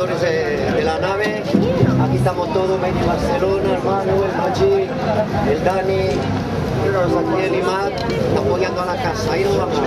trabajadores de la nave. Aquí estamos todos, Meni Barcelona, hermano, el Machi, el Dani, aquí el Imad, apoyando a la casa. Ahí nos vamos.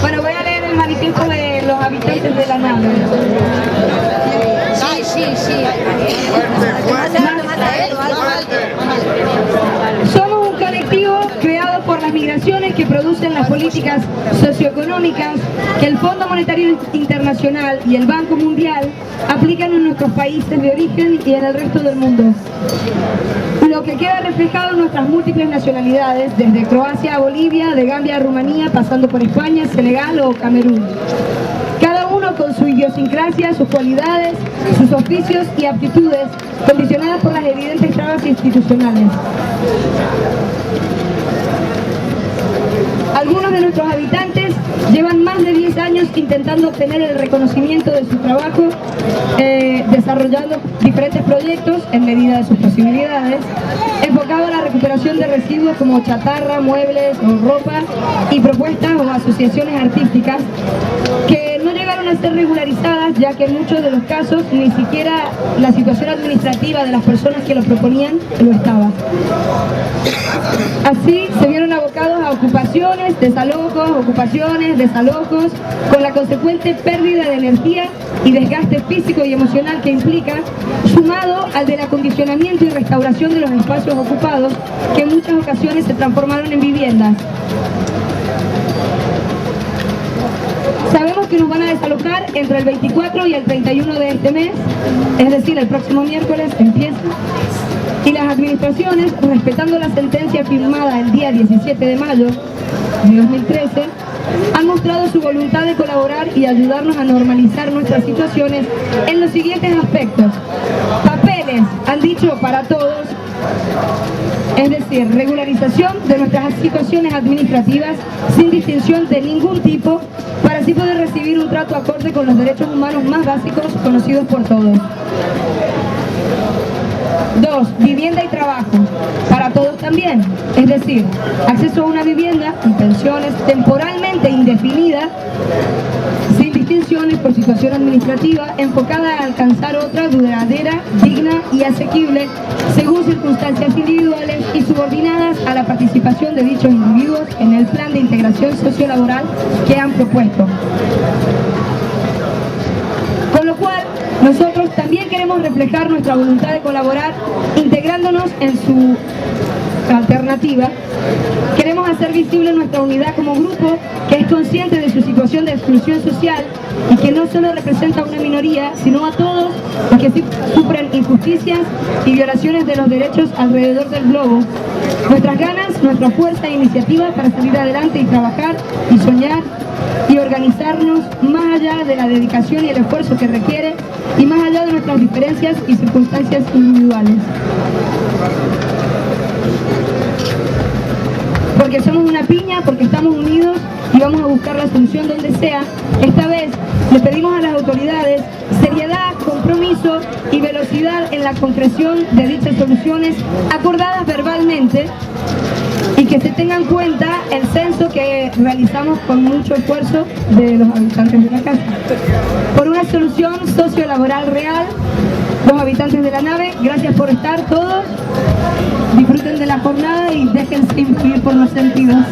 Bueno, voy a leer el manifiesto de los habitantes de la nave. Sí. Somos un colectivo creado por las migraciones que producen las políticas socioeconómicas que el Fondo Monetario Internacional y el Banco Mundial aplican en nuestros países de origen y en el resto del mundo. Lo que queda reflejado en nuestras múltiples nacionalidades, desde Croacia a Bolivia, de Gambia a Rumanía, pasando por España, Senegal o Camerún. Cada uno con su idiosincrasia, sus cualidades, sus oficios y aptitudes, condicionadas por las evidentes trabas institucionales. Algunos de nuestros habitantes llevan más de 10 años intentando obtener el reconocimiento de su trabajo, desarrollando diferentes proyectos en medida de sus posibilidades, enfocado a la recuperación de residuos como chatarra, muebles o ropa, y propuestas o asociaciones artísticas que no llegaron a ser regularizadas, ya que en muchos de los casos ni siquiera la situación administrativa de las personas que lo proponían lo estaba. Así se vieron abocados a ocupaciones, desalojos, con la consecuente pérdida de energía y desgaste físico y emocional que implica, sumado al del acondicionamiento y restauración de los espacios ocupados, que en muchas ocasiones se transformaron en viviendas. Sabemos que nos van a desalojar entre el 24 y el 31 de este mes, es decir, el próximo miércoles empieza. Y las administraciones, respetando la sentencia firmada el día 17 de mayo de 2013, han mostrado su voluntad de colaborar y ayudarnos a normalizar nuestras situaciones en los siguientes aspectos. Papeles, han dicho, para todos, es decir, regularización de nuestras situaciones administrativas sin distinción de ningún tipo, para así poder recibir un trato acorde con los derechos humanos más básicos conocidos por todos. 2. Vivienda y trabajo, para todos también, es decir, acceso a una vivienda y pensiones temporalmente indefinida, sin distinciones por situación administrativa, enfocada a alcanzar otra duradera, digna y asequible, según circunstancias individuales y subordinadas a la participación de dichos individuos en el plan de integración sociolaboral que han propuesto. Con lo cual, nosotros también queremos reflejar nuestra voluntad de colaborar, integrándonos en su alternativa. Queremos hacer visible nuestra unidad como grupo, que es consciente de su situación de exclusión social y que no solo representa a una minoría, sino a todos los que sufren injusticias y violaciones de los derechos alrededor del globo. Nuestras ganas, nuestra fuerza e iniciativa para salir adelante y trabajar y soñar y organizarnos más allá de la dedicación y el esfuerzo que requiere y más allá de nuestras diferencias y circunstancias individuales. Porque somos una piña, porque estamos unidos y vamos a buscar la solución donde sea. Esta vez le pedimos a las autoridades seriedad, compromiso y velocidad en la concreción de dichas soluciones acordadas verbalmente y que se tenga en cuenta el censo que realizamos con mucho esfuerzo de los habitantes de la casa. Por una solución sociolaboral real, los habitantes de la nave, gracias por estar todos, disfruten de la jornada y déjense influir por los sentidos.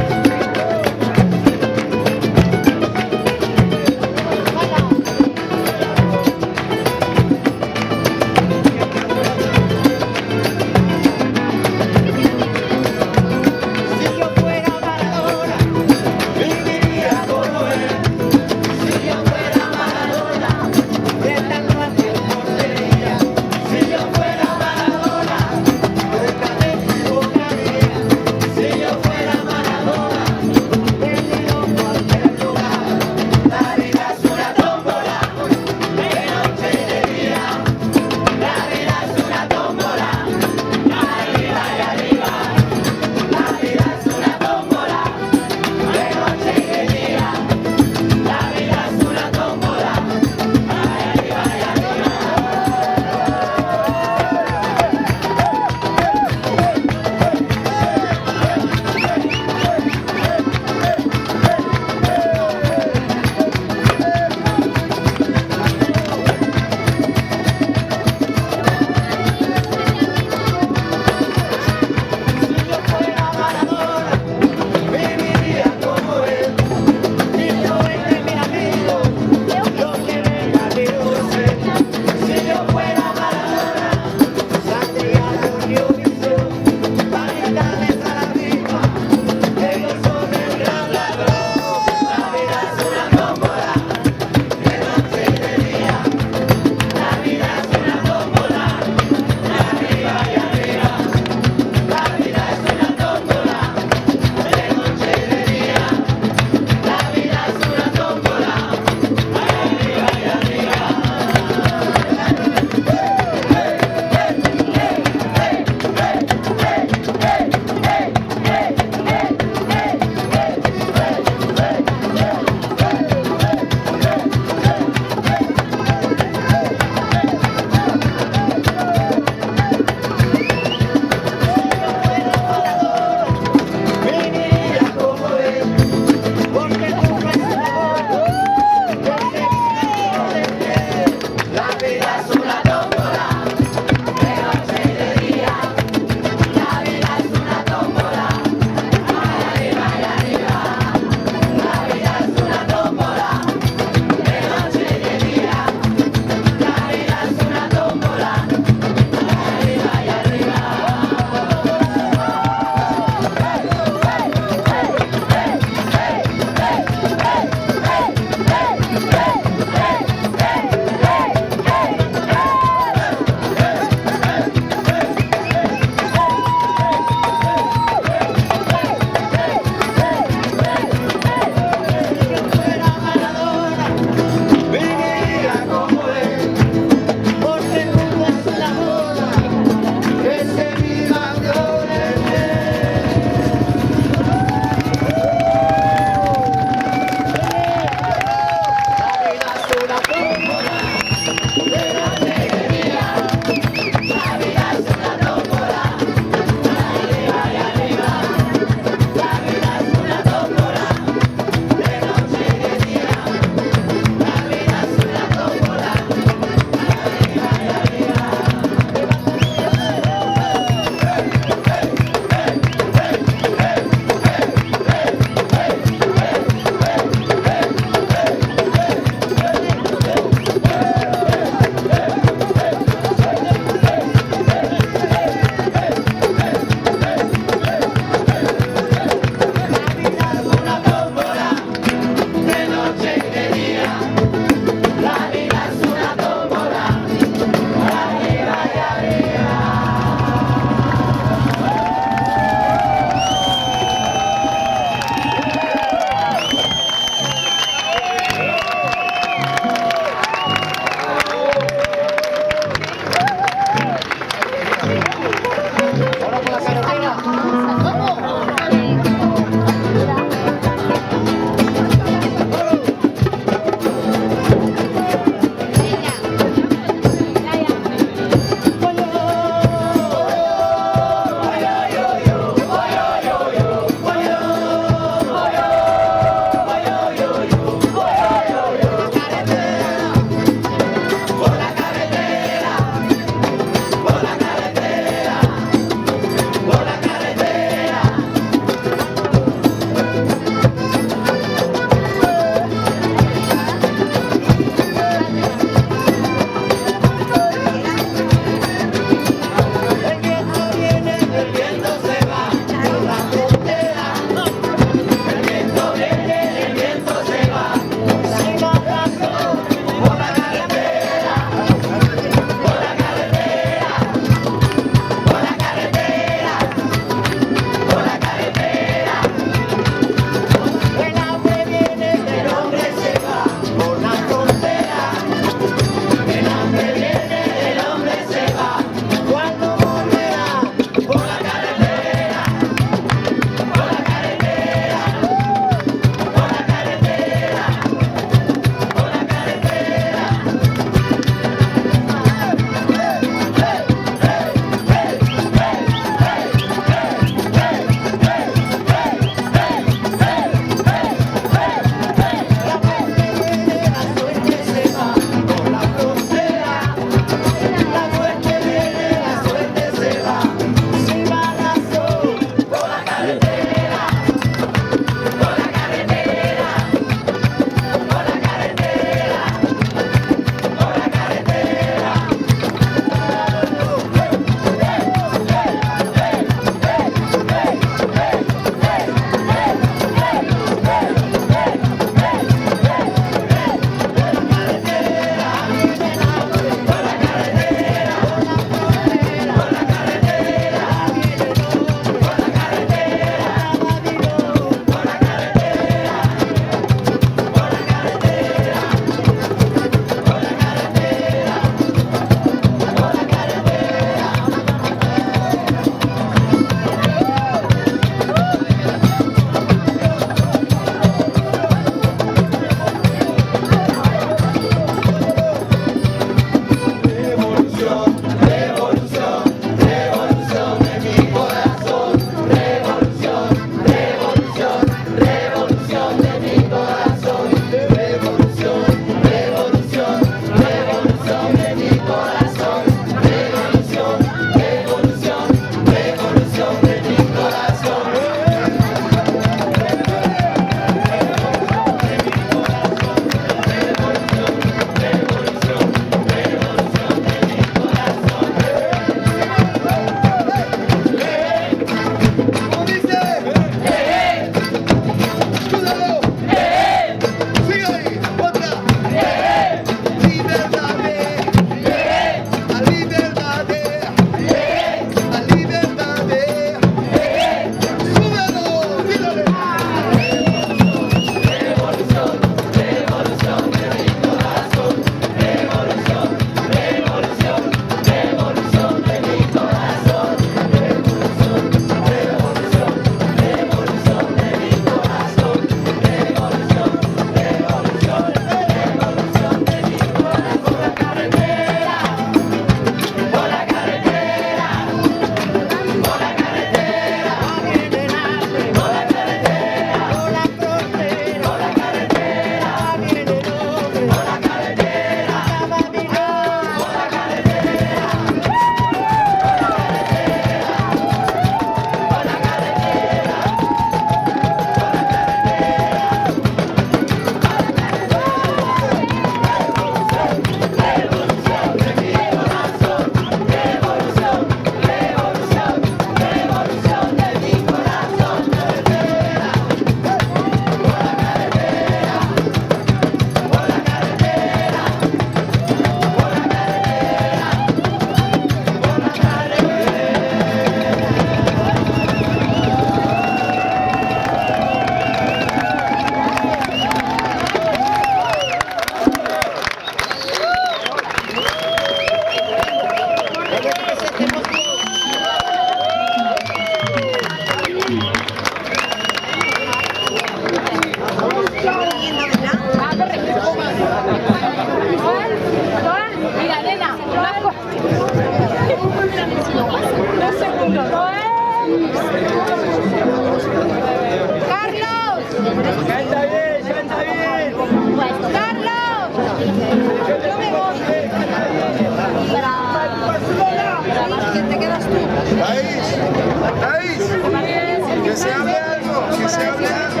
Que se hable algo, que se hable algo.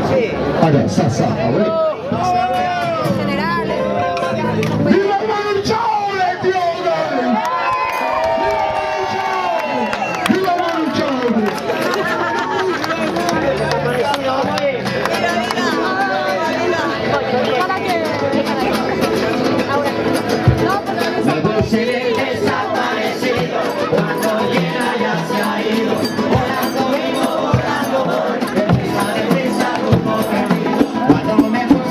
Sí. Haga, Sasa, a ver. ¡Viva Manu Chao, tío! ¡Viva Manu Chao! La voz del desaparecido, cuando llega ya se ha ido, volando vivo, volando voy, deprisa, deprisa, rumbo perdido. Cuando me voy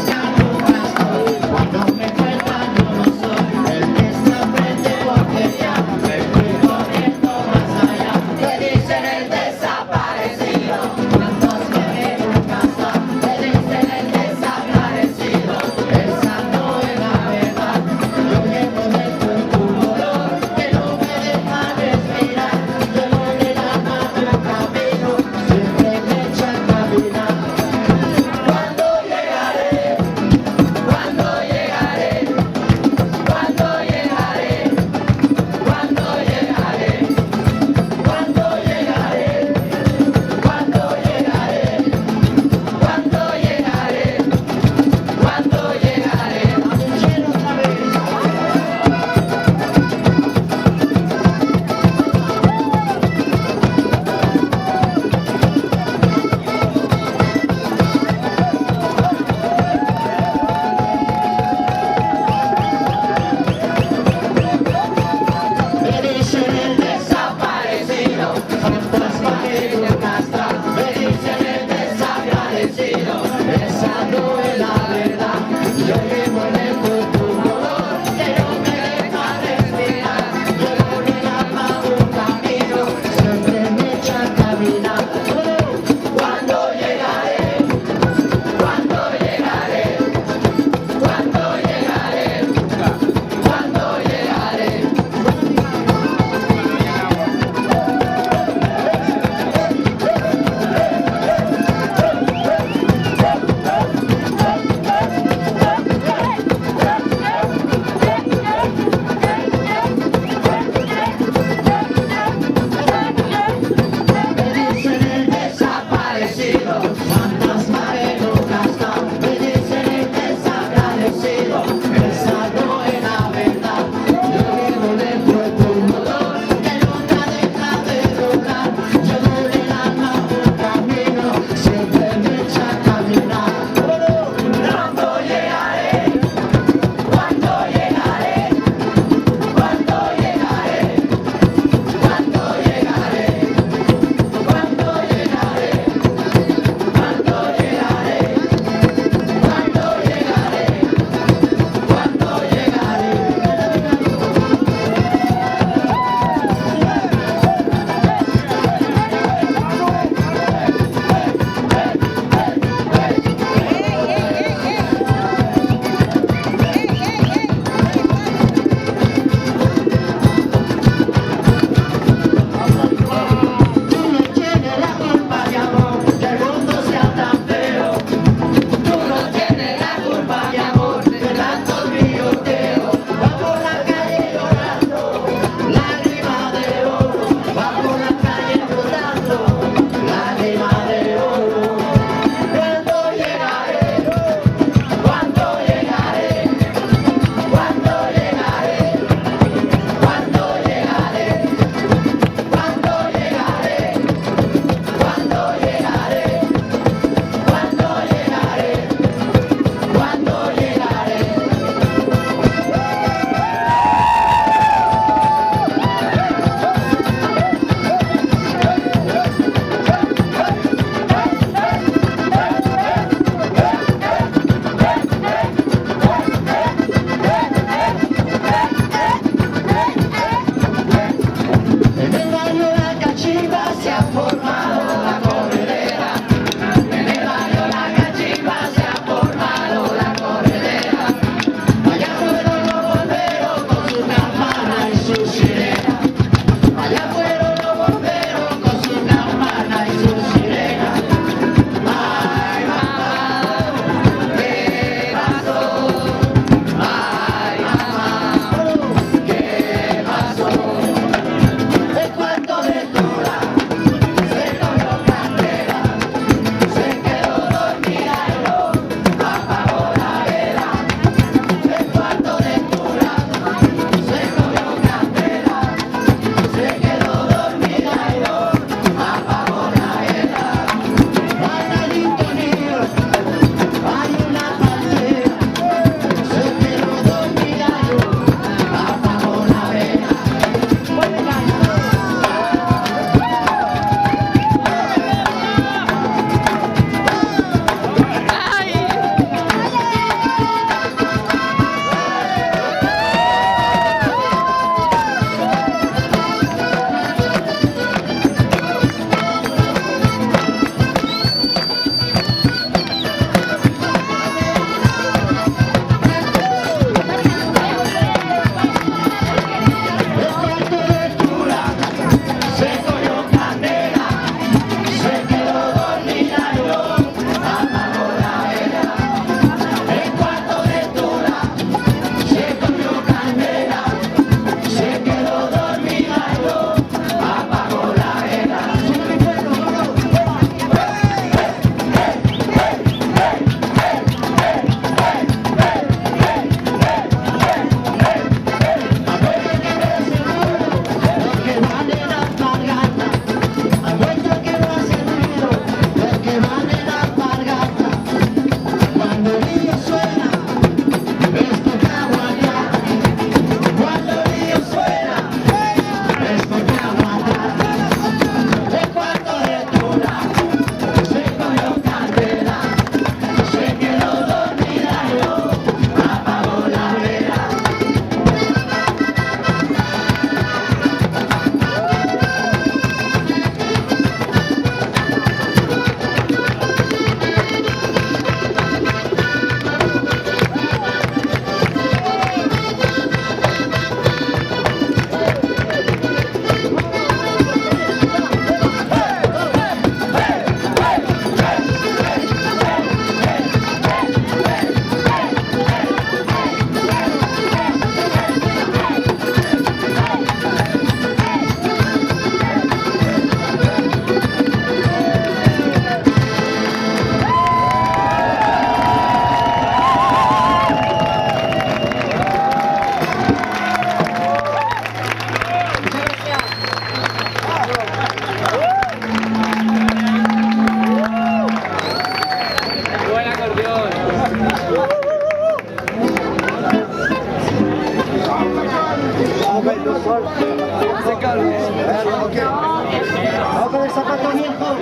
Vamos con el zapato viejo.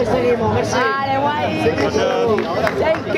Seguimos, merci. Vale, guay. Thank you.